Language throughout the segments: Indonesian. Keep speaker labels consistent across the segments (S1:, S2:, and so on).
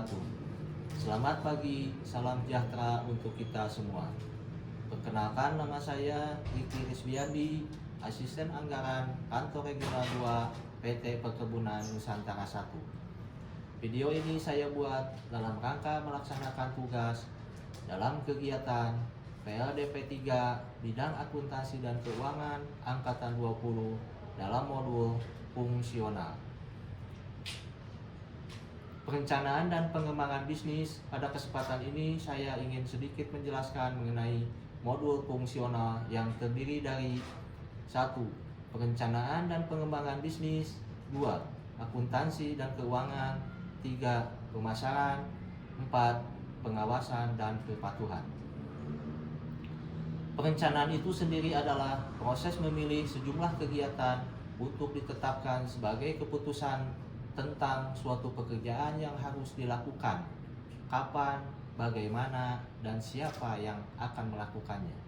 S1: wabarakatuh. Selamat pagi, salam sejahtera untuk kita semua. Perkenalkan, nama saya Riki Risbiandi, Asisten Anggaran Kantor Regional 2 PT Perkebunan Nusantara 1. Video ini saya buat dalam rangka melaksanakan tugas dalam kegiatan PLDP 3 Bidang Akuntansi dan Keuangan Angkatan 20 dalam modul fungsional. Perencanaan dan pengembangan bisnis. Pada kesempatan ini saya ingin sedikit menjelaskan mengenai modul fungsional yang terdiri dari 1. Perencanaan dan pengembangan bisnis, 2. Akuntansi dan keuangan, 3. Pemasaran, 4. Pengawasan dan kepatuhan. Perencanaan itu sendiri adalah proses memilih sejumlah kegiatan untuk ditetapkan sebagai keputusan tentang suatu pekerjaan yang harus dilakukan, kapan, bagaimana, dan siapa yang akan melakukannya.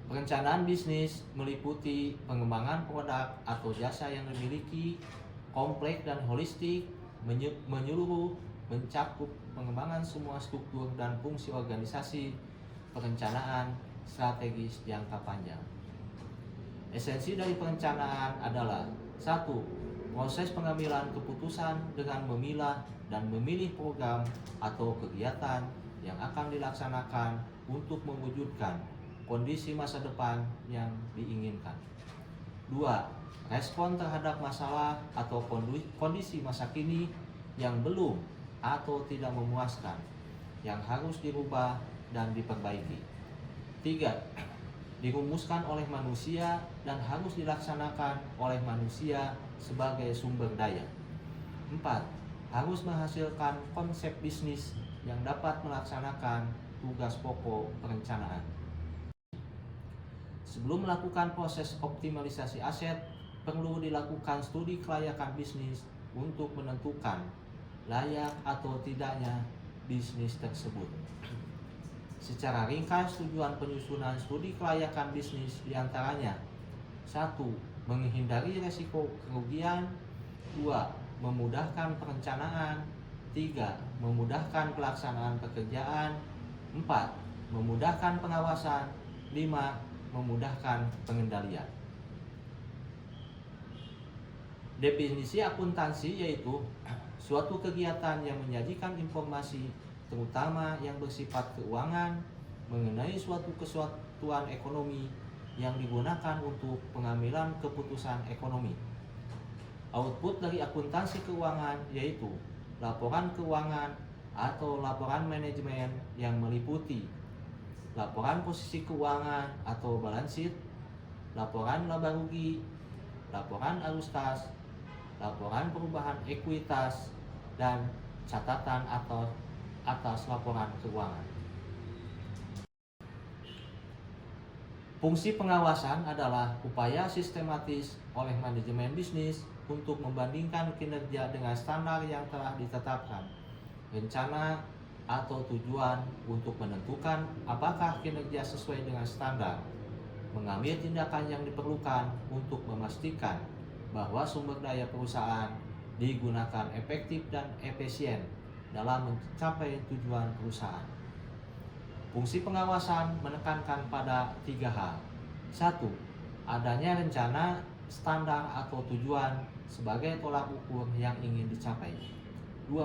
S1: Perencanaan bisnis meliputi pengembangan produk atau jasa yang dimiliki, kompleks dan holistik, menyeluruh, mencakup pengembangan semua struktur dan fungsi organisasi, perencanaan strategis jangka panjang. Esensi dari perencanaan adalah 1. Proses pengambilan keputusan dengan memilah dan memilih program atau kegiatan yang akan dilaksanakan untuk mewujudkan kondisi masa depan yang diinginkan. 2. Respon terhadap masalah atau kondisi masa kini yang belum atau tidak memuaskan, yang harus dirubah dan diperbaiki. 3. Dirumuskan oleh manusia dan harus dilaksanakan oleh manusia sebagai sumber daya. 4. Harus menghasilkan konsep bisnis yang dapat melaksanakan tugas pokok perencanaan. Sebelum melakukan proses optimalisasi aset, perlu dilakukan studi kelayakan bisnis untuk menentukan layak atau tidaknya bisnis tersebut. Secara ringkas, tujuan penyusunan studi kelayakan bisnis diantaranya 1. Menghindari resiko kerugian, 2. Memudahkan perencanaan, 3. Memudahkan pelaksanaan pekerjaan, 4. Memudahkan pengawasan, 5. Memudahkan pengendalian. Definisi akuntansi yaitu suatu kegiatan yang menyajikan informasi terutama yang bersifat keuangan mengenai suatu kesatuan ekonomi yang digunakan untuk pengambilan keputusan ekonomi. Output dari akuntansi keuangan yaitu laporan keuangan atau laporan manajemen yang meliputi laporan posisi keuangan atau balance sheet, laporan laba rugi, laporan arus kas, laporan perubahan ekuitas, dan catatan atau atas laporan keuangan. Fungsi pengawasan adalah upaya sistematis oleh manajemen bisnis untuk membandingkan kinerja dengan standar yang telah ditetapkan, rencana atau tujuan untuk menentukan apakah kinerja sesuai dengan standar, mengambil tindakan yang diperlukan untuk memastikan bahwa sumber daya perusahaan digunakan efektif dan efisien dalam mencapai tujuan perusahaan. Fungsi pengawasan menekankan pada 3 hal. 1. Adanya rencana, standar atau tujuan sebagai tolak ukur yang ingin dicapai. 2.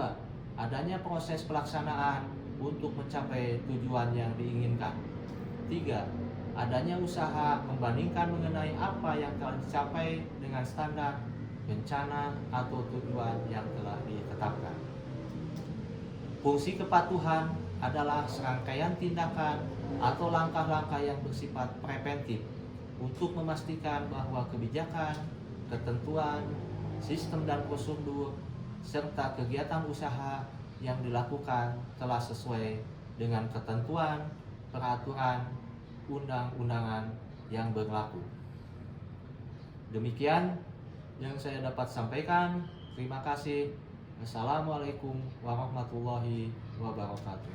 S1: Adanya proses pelaksanaan untuk mencapai tujuan yang diinginkan. 3. Adanya usaha membandingkan mengenai apa yang telah dicapai dengan standar, rencana atau tujuan yang telah ditetapkan. Fungsi kepatuhan adalah serangkaian tindakan atau langkah-langkah yang bersifat preventif untuk memastikan bahwa kebijakan, ketentuan, sistem dan prosedur, serta kegiatan usaha yang dilakukan telah sesuai dengan ketentuan, peraturan, undang-undangan yang berlaku. Demikian yang saya dapat sampaikan. Terima kasih. Assalamualaikum warahmatullahi wabarakatuh.